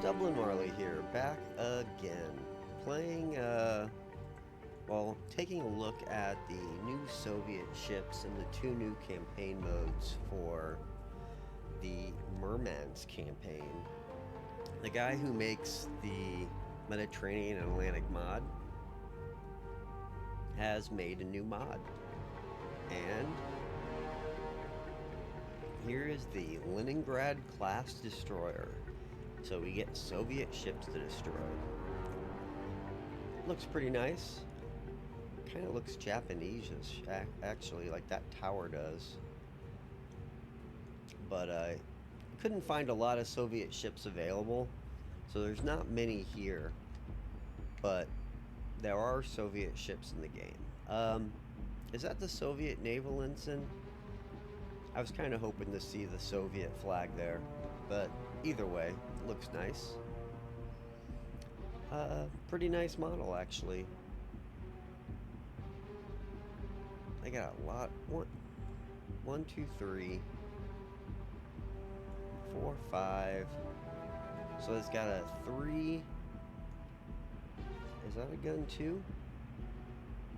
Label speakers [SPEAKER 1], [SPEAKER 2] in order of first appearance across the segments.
[SPEAKER 1] Dublin Marley here, back again, playing, taking a look at the new Soviet ships and the two new campaign modes for the Murmansk campaign. The guy who makes the Mediterranean and Atlantic mod has made a new mod, and here is the Leningrad class destroyer. So we get Soviet ships to destroy. Looks pretty nice. Kind of looks Japanese-ish, actually, like that tower does. But I couldn't find a lot of Soviet ships available, so there's not many here. But there are Soviet ships in the game. Is that the Soviet naval ensign? I was kind of hoping to see the Soviet flag there, but either way, it looks nice. Pretty nice model, actually. I got a lot. One, two, three, 4, 5. So it's got a 3. Is that a gun too?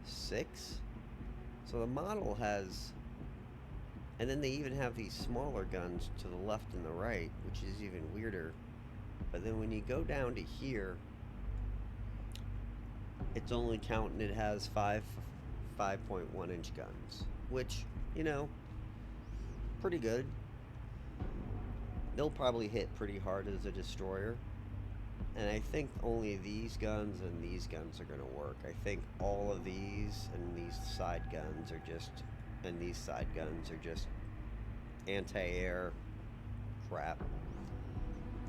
[SPEAKER 1] 6. So the model has. And then they even have these smaller guns to the left and the right, which is even weirder. But then when you go down to here, it's only counting it has 5.1 inch guns, which, you know, pretty good. They'll probably hit pretty hard as a destroyer. And I think only these guns and these guns are going to work. I think all of these and these side guns are just anti-air crap.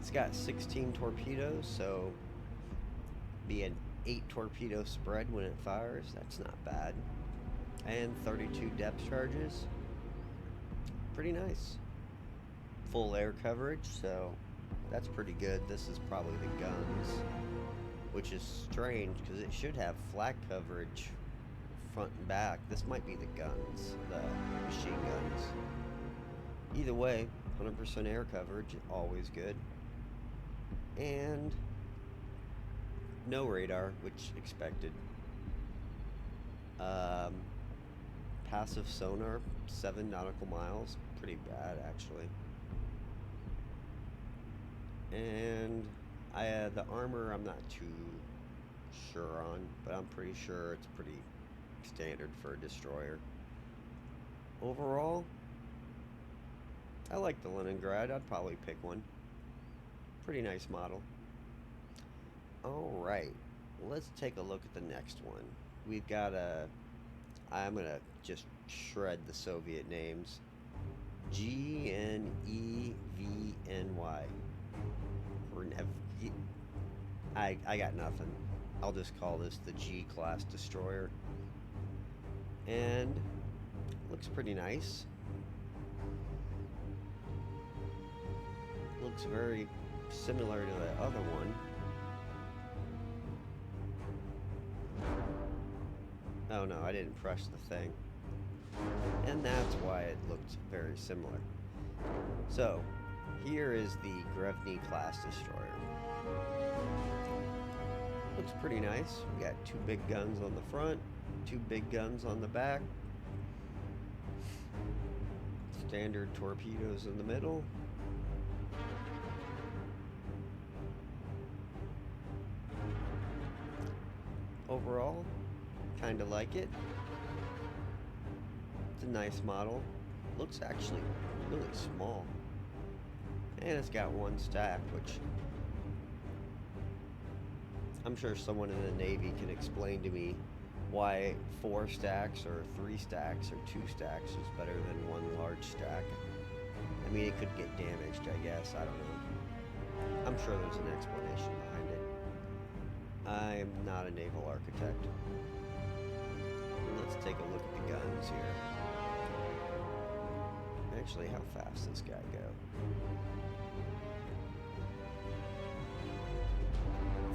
[SPEAKER 1] It's got 16 torpedoes, so be an 8 torpedo spread when it fires. That's not bad. And 32 depth charges. Pretty nice. Full air coverage, so that's pretty good. This is probably the guns, which is strange because it should have flat coverage front and back. This might be the guns, the machine guns. Either way, 100% air coverage, always good. And no radar, which expected. Passive sonar, 7 nautical miles, pretty bad actually. And the armor I'm not too sure on, but I'm pretty sure it's pretty standard for a destroyer. Overall, I like the Leningrad. I'd probably pick one. Pretty nice model. Alright, let's take a look at the next one. We've got I'm gonna just shred the Soviet names. Gnevny. I got nothing. I'll just call this the G-class destroyer. And looks pretty nice. Looks very similar to the other one. Oh no, I didn't press the thing. And that's why it looked very similar. So, here is the Grevny class destroyer. Looks pretty nice. We got 2 big guns on the front, 2 big guns on the back. Standard torpedoes in the middle. Overall, kind of like it. It's a nice model. Looks actually really small. And it's got 1 stack, which I'm sure someone in the Navy can explain to me why 4 stacks or 3 stacks or 2 stacks is better than 1 large stack. I mean, it could get damaged, I guess. I don't know. I'm sure there's an explanation behind it. I'm not a naval architect. Let's take a look at the guns here. Actually, how fast does this guy go?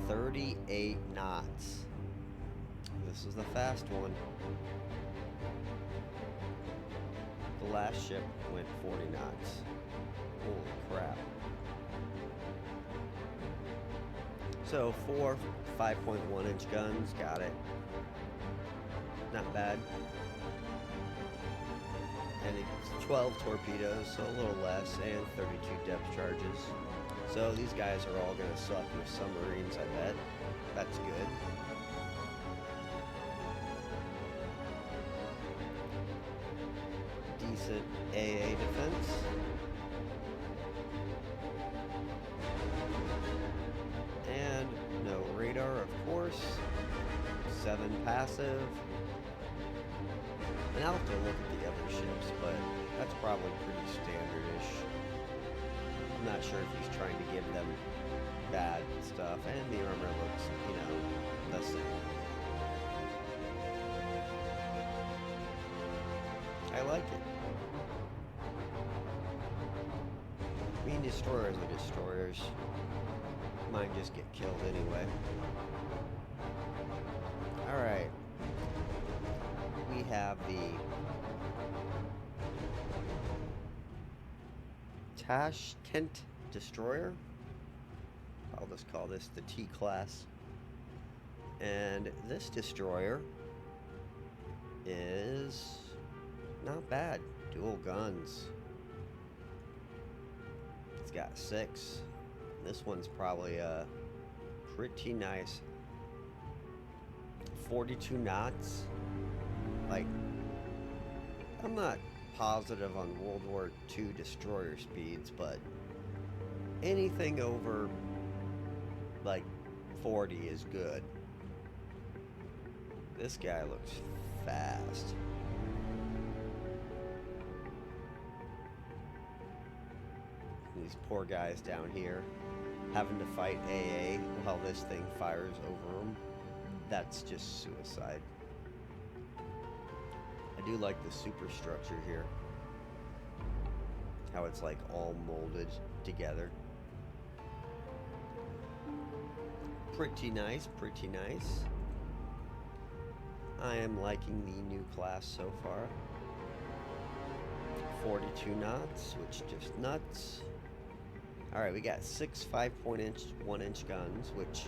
[SPEAKER 1] 38 knots. This is the fast one. The last ship went 40 knots. Holy crap. So 4 5.1-inch guns, got it. Not bad. And it's 12 torpedoes, so a little less, and 32 depth charges. So these guys are all going to suck with submarines, I bet. That's good. Decent AA defense. And no radar, of course. 7 passive. And I'll have to look at the other ships, but that's probably pretty standard-ish. I'm not sure if he's trying to give them bad stuff, and the armor looks, you know, the same. I like it. I mean, destroyers are destroyers. Mine just get killed anyway. Alright. We have the Tash Kent Destroyer. I'll just call this the T class. And this destroyer is not bad. Dual guns. It's got 6. This one's probably pretty nice. 42 knots. Like, I'm not positive on World War II destroyer speeds, but anything over like 40 is good. This guy looks fast. These poor guys down here having to fight AA while this thing fires over them. That's just suicide. I do like the superstructure here. How it's like all molded together. Pretty nice, pretty nice. I am liking the new class so far. 42 knots, which just nuts. Alright, we got 6 5.1-inch guns, which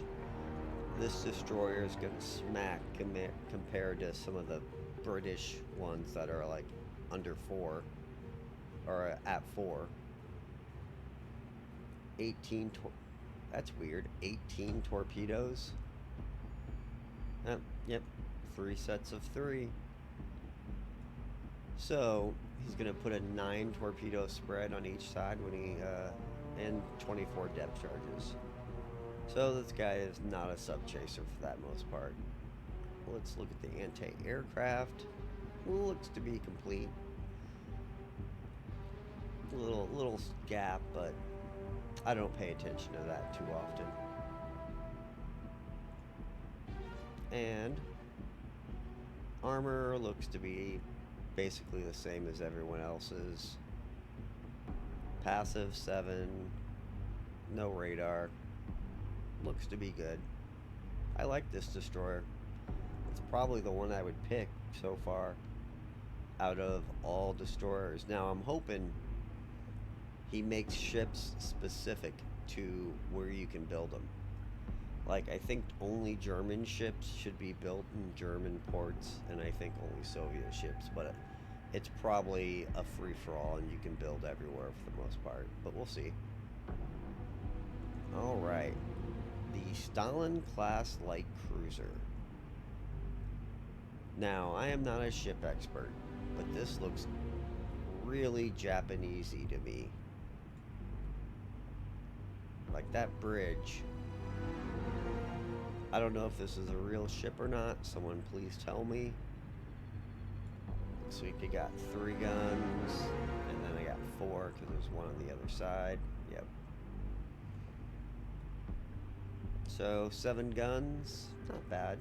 [SPEAKER 1] this destroyer is going to smack compared to some of the British ones that are like under 4 or at 4. 18 that's weird. 18 torpedoes. Yep, 3 sets of 3. So he's gonna put a 9 torpedo spread on each side when he and 24 depth charges. So this guy is not a sub chaser for that most part. Let's look at the anti-aircraft. Looks to be complete. Little gap, but I don't pay attention to that too often. And armor looks to be basically the same as everyone else's. Passive 7, no radar. Looks to be good. I like this destroyer. It's probably the one I would pick so far out of all destroyers. Now I'm hoping he makes ships specific to where you can build them. Like, I think only German ships should be built in German ports, and I think only Soviet ships, but it's probably a free-for-all and you can build everywhere for the most part, but we'll see. Alright, the Stalin class light cruiser. Now, I am not a ship expert, but this looks really Japanesey to me. Like that bridge. I don't know if this is a real ship or not. Someone please tell me. So we got 3 guns, and then I got 4 because there's one on the other side. Yep. So 7 guns, not bad.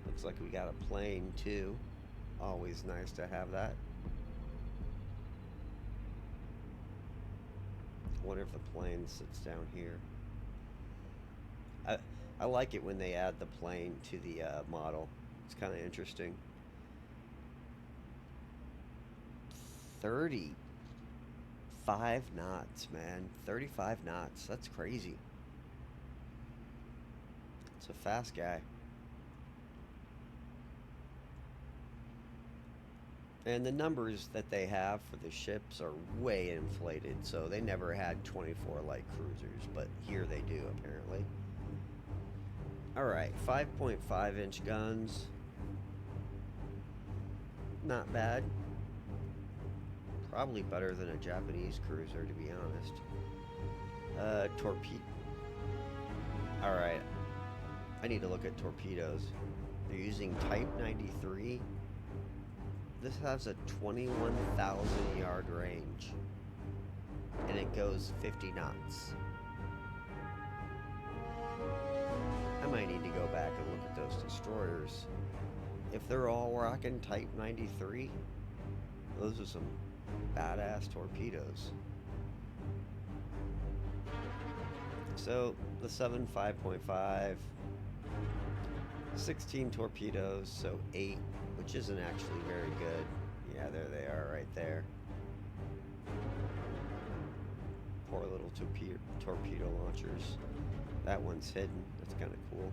[SPEAKER 1] Looks like we got a plane too. Always nice to have that. Wonder if the plane sits down here. I like it when they add the plane to the model. It's kind of interesting. 35 knots, man. 35 knots. That's crazy. It's a fast guy. And the numbers that they have for the ships are way inflated, so they never had 24 light cruisers, but here they do apparently. Alright, 5.5-inch guns. Not bad. Probably better than a Japanese cruiser, to be honest. Torpedo. Alright, I need to look at torpedoes. They're using Type 93. This has a 21,000 yard range, and it goes 50 knots. I might need to go back and look at those destroyers. If they're all rocking Type 93, those are some badass torpedoes. So, the 7 5.5, 16 torpedoes, so 8, which isn't actually very good. Yeah, there they are right there. Poor little torpedo launchers. That one's hidden. That's kind of cool.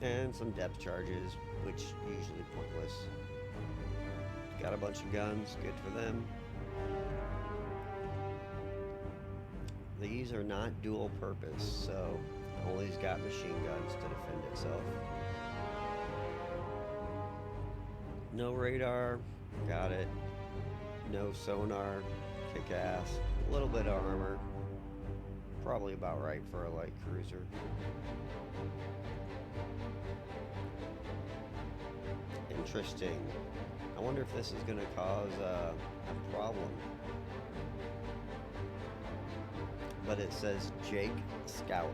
[SPEAKER 1] And some depth charges, which usually pointless. Got a bunch of guns, good for them. These are not dual purpose, so only's got machine guns to defend itself. No radar, got it. No sonar, kick ass. A little bit of armor. Probably about right for a light cruiser. Interesting. I wonder if this is going to cause a problem. But it says Jake Scout.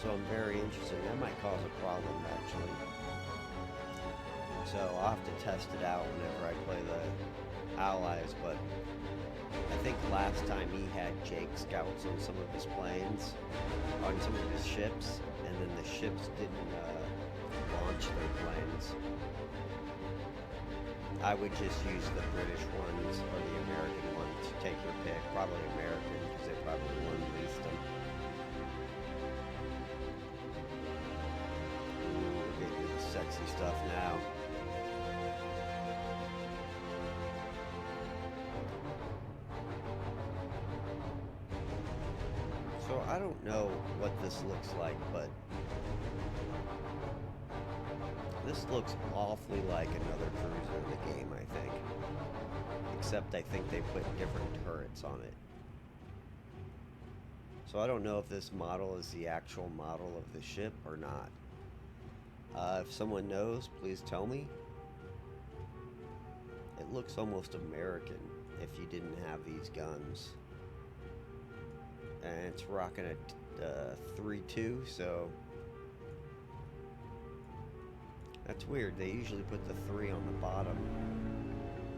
[SPEAKER 1] So I'm very interested. That might cause a problem, actually. So I'll have to test it out whenever I play the Allies, but I think last time he had Jake Scouts on some of his planes, on some of his ships, and then the ships didn't launch their planes. I would just use the British ones or the American ones. Take your pick. Probably American, because they probably one-leased them. Ooh, we're getting into sexy stuff now. So I don't know what this looks like, but this looks awfully like another cruiser in the game, I think. Except I think they put different turrets on it. So I don't know if this model is the actual model of the ship or not. If someone knows, please tell me. It looks almost American if you didn't have these guns. And it's rocking a 3.2, so that's weird. They usually put the 3 on the bottom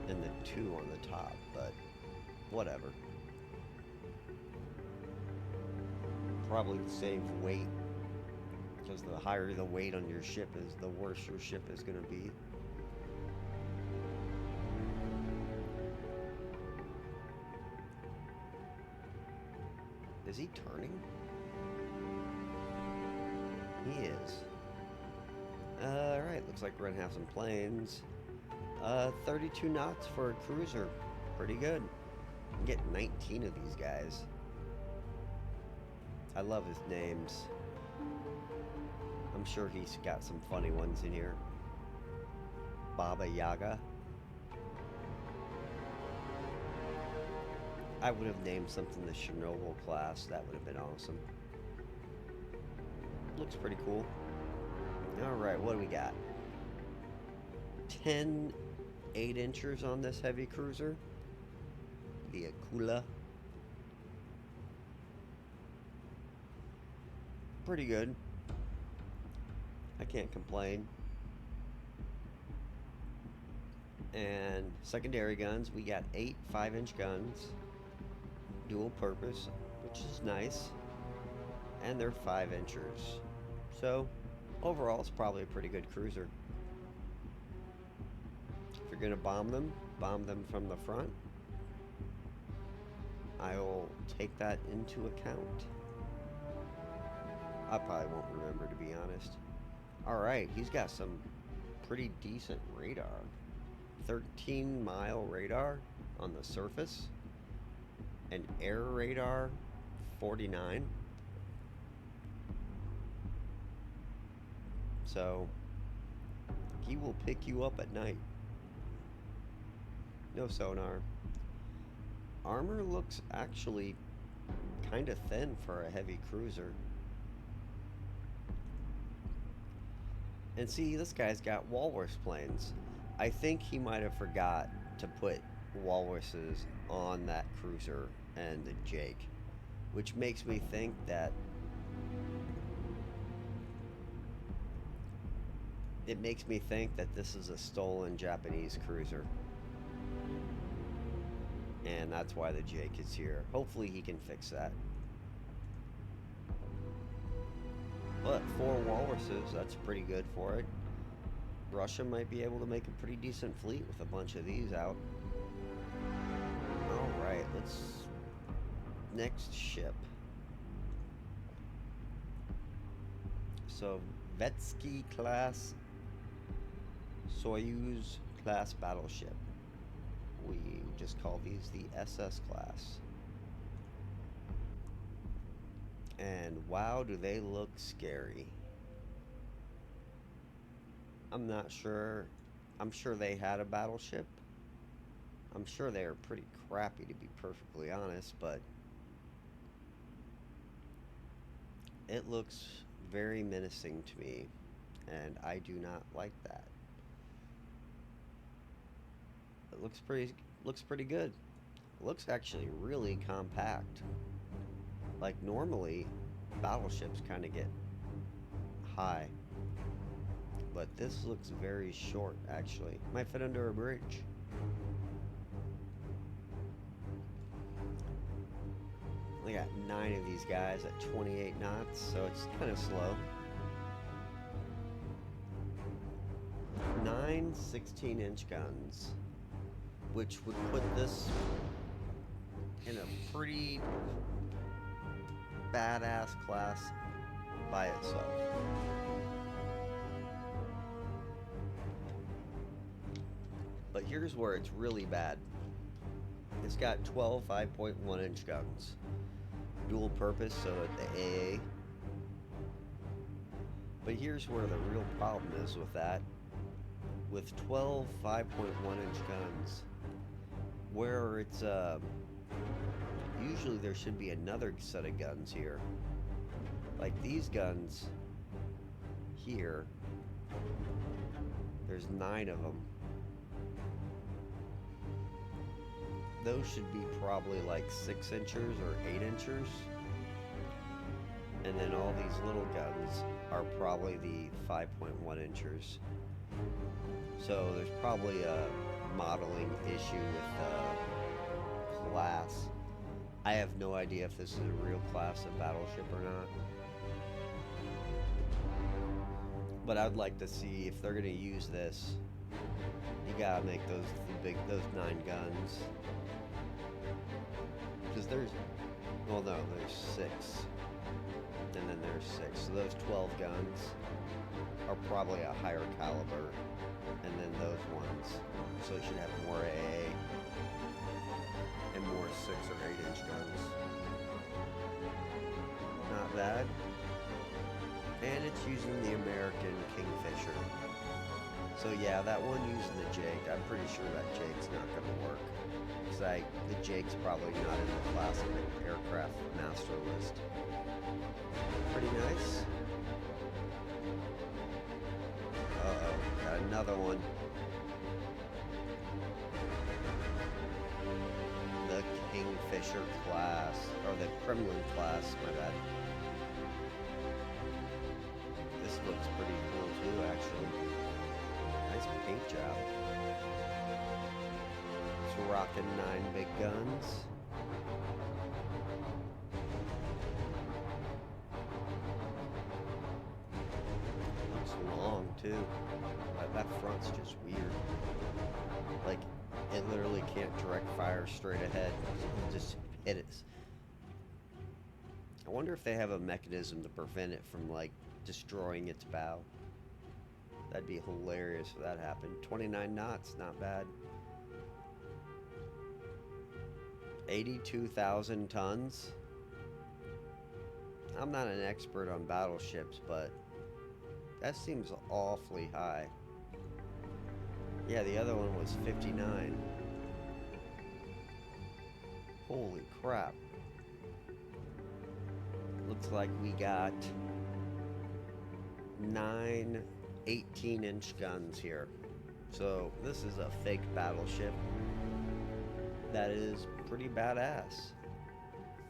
[SPEAKER 1] and the 2 on the top, but whatever. Probably save weight, because the higher the weight on your ship is, the worse your ship is going to be. Is he turning? He is. Alright, looks like we're gonna have some planes. 32 knots for a cruiser. Pretty good. You can get 19 of these guys. I love his names. I'm sure he's got some funny ones in here. Baba Yaga. I would have named something the Chernobyl class. That would have been awesome. Looks pretty cool. Alright, what do we got? 10 8-inchers on this heavy cruiser. The Vula. Pretty good. I can't complain. And secondary guns, we got 8 5-inch guns. Dual purpose, which is nice. And they're 5-inchers. So, overall, it's probably a pretty good cruiser. If you're going to bomb them from the front. I'll take that into account. I probably won't remember, to be honest. Alright, he's got some pretty decent radar. 13-mile radar on the surface. And air radar 49. So, he will pick you up at night. No sonar. Armor looks actually kind of thin for a heavy cruiser. And see, this guy's got walrus planes. I think he might have forgot to put walruses on that cruiser and the Jake, which makes me think that this is a stolen Japanese cruiser. And that's why the Jake is here. Hopefully he can fix that. But 4 walruses, that's pretty good for it. Russia might be able to make a pretty decent fleet with a bunch of these out. Alright, let's... Next ship. Sovietsky class Soyuz class battleship. We just call these the SS class. And wow, do they look scary. I'm not sure. I'm sure they had a battleship. I'm sure they were pretty crappy, to be perfectly honest, but it looks very menacing to me, and I do not like that. It looks pretty good. It looks actually really compact. Like normally, battleships kind of get high, but this looks very short actually. Might fit under a bridge. We got 9 of these guys at 28 knots, so it's kind of slow. 9 16-inch guns, which would put this in a pretty badass class by itself. But here's where it's really bad. It's got 12 5.1-inch guns. Dual purpose, so at the AA. But here's where the real problem is with that. With 12 5.1-inch guns, where it's usually there should be another set of guns here. Like these guns here, there's 9 of them. Those should be probably like 6 inchers or 8 inchers. And then all these little guns are probably the 5.1 inchers. So there's probably a modeling issue with the class. I have no idea if this is a real class of battleship or not. But I'd like to see if they're going to use this. You gotta make those 9 guns. Because there's 6. And then there's 6. So those 12 guns are probably a higher caliber. And then those ones. So it should have more AA. And more 6 or 8 inch guns. Not bad. And it's using the American Kingfisher. So yeah, that one using the Jake, I'm pretty sure that Jake's not going to work. Because the Jake's probably not in the classic aircraft master list. Pretty nice. Uh-oh, got another one. The Kingfisher class, or the Kremlin class, my bad. This looks pretty cool too, actually. Nice paint job. It's rocking 9 big guns. too. That front's just weird. Like, it literally can't direct fire straight ahead. It'll just hit it. I wonder if they have a mechanism to prevent it from, like, destroying its bow. That'd be hilarious if that happened. 29 knots, not bad. 82,000 tons. I'm not an expert on battleships, but that seems awfully high. Yeah, the other one was 59. Holy crap. Looks like we got 9 18-inch guns here. So this is a fake battleship that is pretty badass.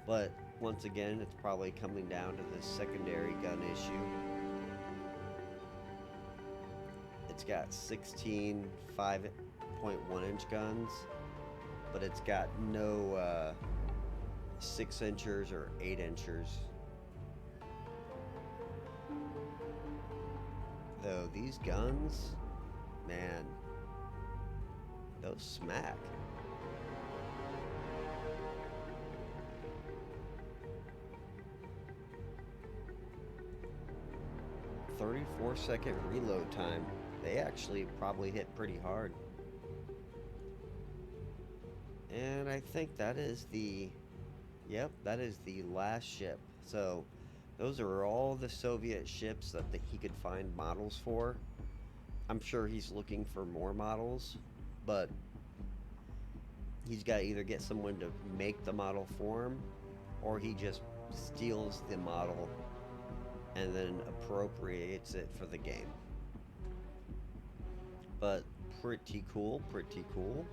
[SPEAKER 1] But once again, it's probably coming down to the secondary gun issue. It's got 16 5.1-inch guns, but it's got no 6-inchers or 8-inchers. Though these guns, man, those smack. "34-second reload time." They actually probably hit pretty hard. And I think that is the... Yep, that is the last ship. So, those are all the Soviet ships that he could find models for. I'm sure he's looking for more models, but he's got to either get someone to make the model for him, or he just steals the model and then appropriates it for the game. But pretty cool, pretty cool.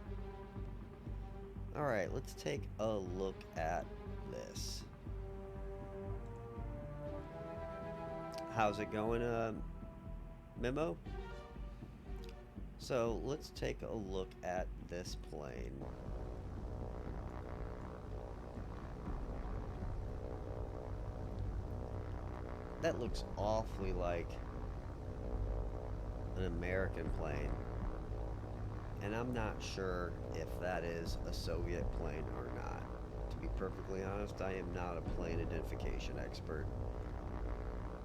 [SPEAKER 1] Alright, let's take a look at this. How's it going, Memo? So, let's take a look at this plane. That looks awfully like an American plane. And I'm not sure if that is a Soviet plane or not. To be perfectly honest, I am not a plane identification expert.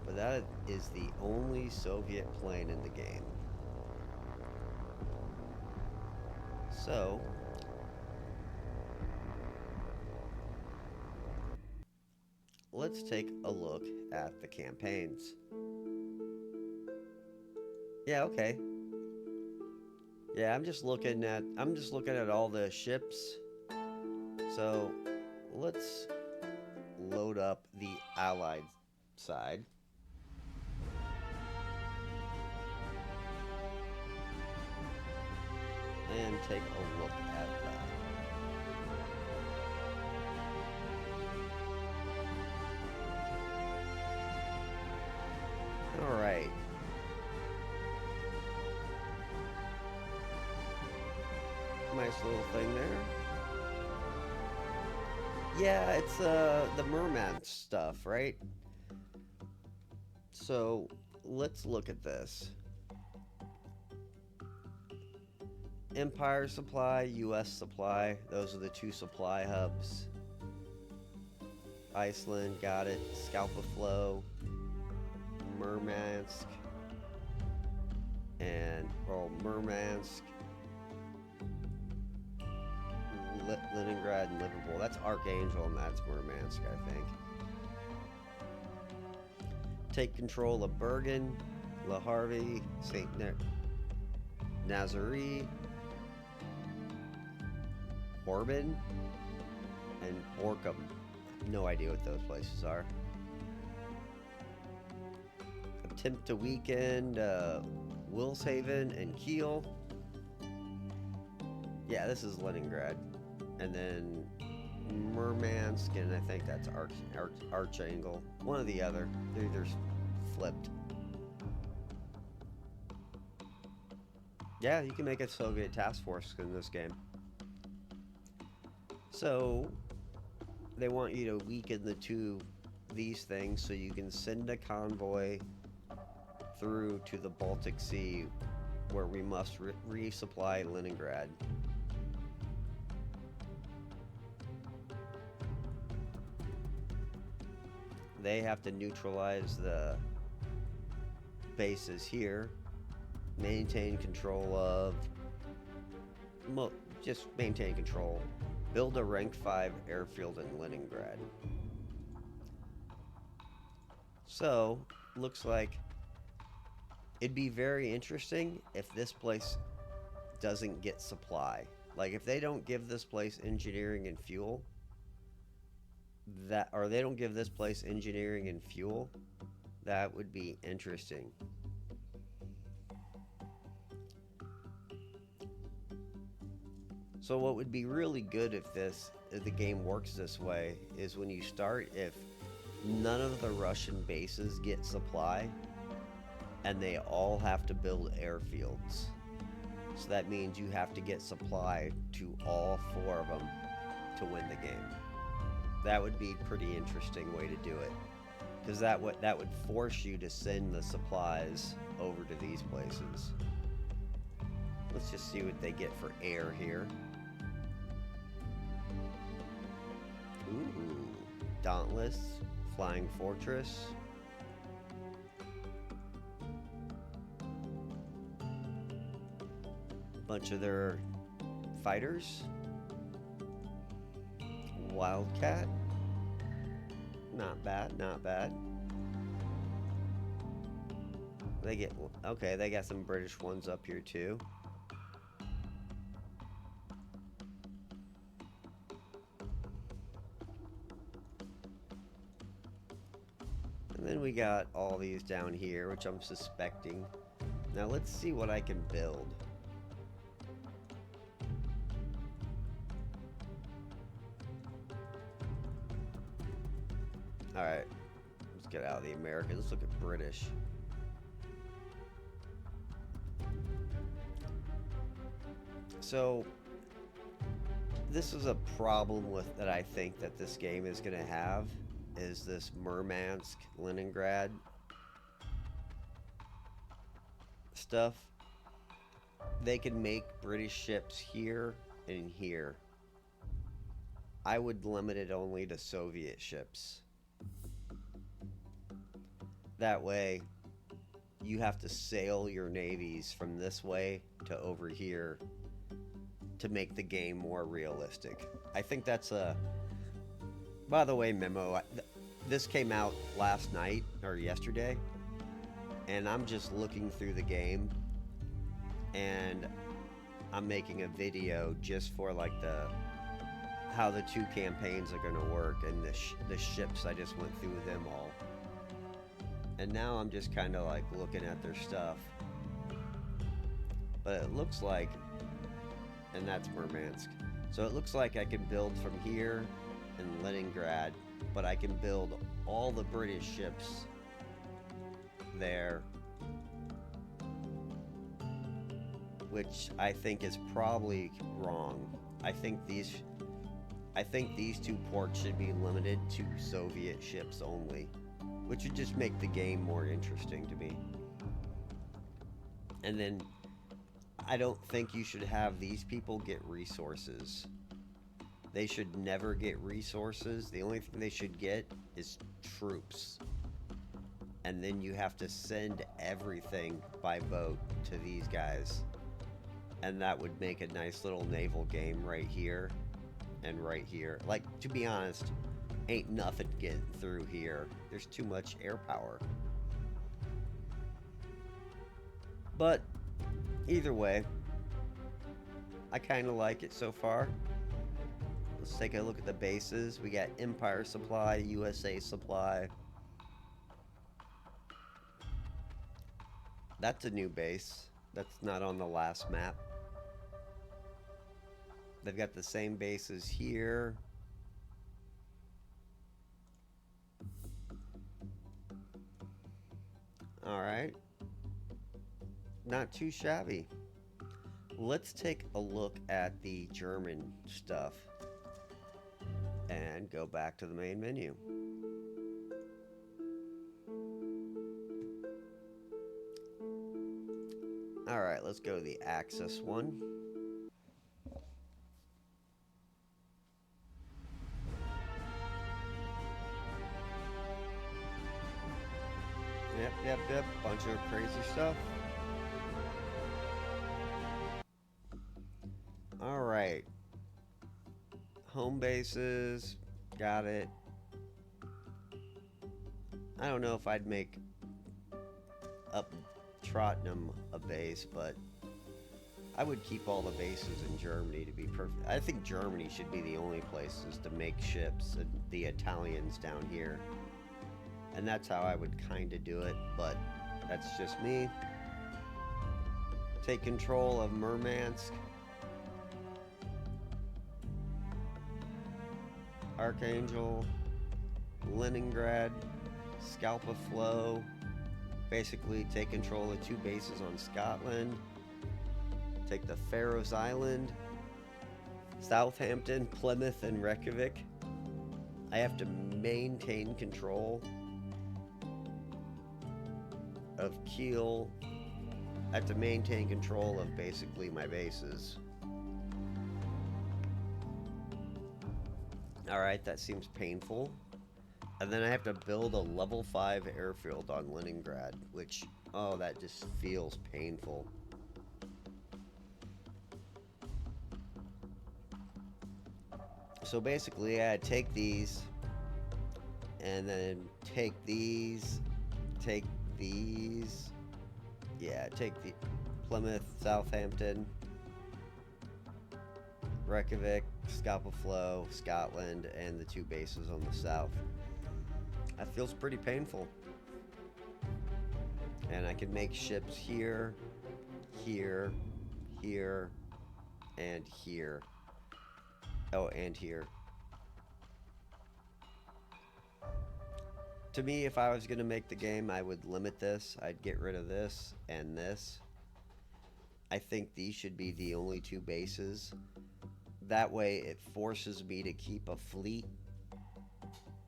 [SPEAKER 1] But that is the only Soviet plane in the game. So, let's take a look at the campaigns. Yeah, okay. Yeah, I'm just looking at all the ships. So, let's load up the Allied side. And take a look at that. Alright. Nice little thing there. Yeah, it's the Murmansk stuff, right? So, let's look at this. Empire supply, US supply. Those are the two supply hubs. Iceland, got it. Scalpa Flow, Murmansk, and Murmansk, Leningrad, and Liverpool. That's Archangel, and that's Murmansk, I think. Take control of Bergen, La Harvey, St. Nazaré, Orban, and Borkum. No idea what those places are. Attempt to weaken Wilshaven and Kiel. Yeah, this is Leningrad. And then Murmansk, and I think that's Archangel. One or the other. They're either flipped. Yeah, you can make a Soviet task force in this game. So, they want you to weaken these things so you can send a convoy through to the Baltic Sea, where we must resupply Leningrad. They have to neutralize the bases here, maintain control of, just maintain control, build a rank 5 airfield in Leningrad. So, looks like it'd be very interesting if this place doesn't get supply. Like, if they don't give this place engineering and fuel, that would be interesting. So what would be really good if the game works this way is when you start, if none of the Russian bases get supply and they all have to build airfields. So that means you have to get supply to all 4 of them to win the game. That would be a pretty interesting way to do it, because that would force you to send the supplies over to these places. Let's just see what they get for air here. Ooh, Dauntless, Flying Fortress. Bunch of their fighters. Wildcat. Not bad, not bad. They got some British ones up here too. And then we got all these down here, which I'm suspecting. Now let's see what I can build. Alright, let's get out of the American. Let's look at British. So, this is a problem that I think that this game is going to have, is this Murmansk, Leningrad stuff. They can make British ships here and here. I would limit it only to Soviet ships. That way, you have to sail your navies from this way to over here to make the game more realistic. I think that's a... By the way, memo, this came out last night, or yesterday, and I'm just looking through the game, and I'm making a video just for like how the 2 campaigns are going to work, and the ships. I just went through them all. And now I'm just kind of like looking at their stuff. But it looks like, and that's Murmansk. So it looks like I can build from here in Leningrad, but I can build all the British ships there, which I think is probably wrong. I think these 2 ports should be limited to Soviet ships only, which would just make the game more interesting to me. And then I don't think you should have these people get resources. They should never get resources. The only thing they should get is troops. And then you have to send everything by boat to these guys. And that would make a nice little naval game right here and right here. Like, to be honest, ain't nothing getting through here. There's too much air power. But either way, I kind of like it so far. Let's take a look at the bases. We got Empire Supply, USA Supply. That's a new base. That's not on the last map. They've got the same bases here. Alright. Not too shabby. Let's take a look at the German stuff and go back to the main menu. Alright, let's go to the Axis one. Yep. Bunch of crazy stuff. Alright. Home bases. Got it. I don't know if I'd make up Trottenham a base, but I would keep all the bases in Germany to be perfect. I think Germany should be the only places to make ships, and the Italians down here. And that's how I would kind of do it, but that's just me. Take control of Murmansk. Archangel. Leningrad. Scalpa Flow. Basically take control of 2 bases on Scotland. Take the Faroes Island. Southampton, Plymouth, and Reykjavik. I have to maintain control of Kiel. I have to maintain control of basically my bases. Alright, that seems painful. And then I have to build a level 5 airfield on Leningrad, which, oh, that just feels painful. So basically, I take these, and then take these, yeah, take the Plymouth, Southampton, Reykjavik, Scalpa Flow, Scotland, and the 2 bases on the south. That feels pretty painful. And I can make ships here, here, here, and here. Oh, and here. To me, if I was going to make the game, I would limit this. I'd get rid of this and this. I think these should be the only 2 bases. That way, it forces me to keep a fleet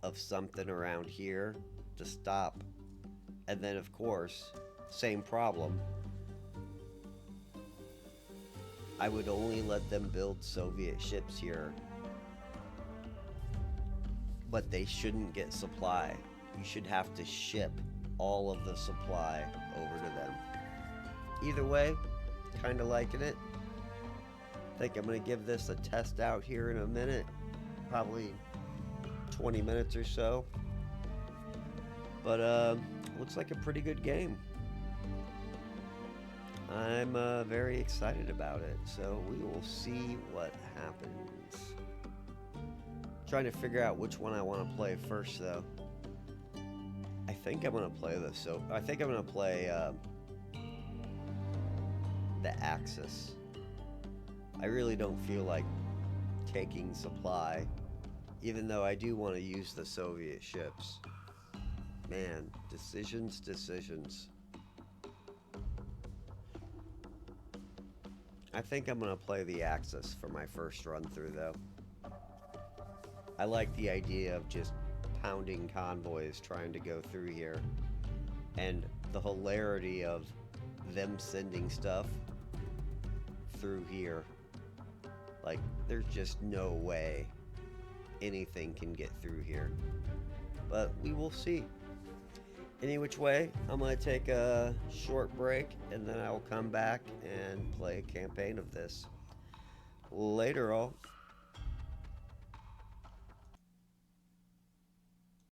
[SPEAKER 1] of something around here to stop. And then, of course, same problem. I would only let them build Soviet ships here. But they shouldn't get supply. You should have to ship all of the supply over to them. Either way, kind of liking it. I think I'm going to give this a test out here in a minute. Probably 20 minutes or so. But looks like a pretty good game. I'm very excited about it, so we will see what happens. Trying to figure out which one I want to play first, though. I think I'm gonna play this. So I think I'm gonna play the Axis. I really don't feel like taking supply, even though I do want to use the Soviet ships. Man, decisions. I think I'm going to play the Axis for my first run through, though. I like the idea of just pounding convoys trying to go through here. And the hilarity of them sending stuff through here. Like, there's just no way anything can get through here. But we will see. Any which way, I'm going to take a short break, and then I will come back and play a campaign of this. Later, all.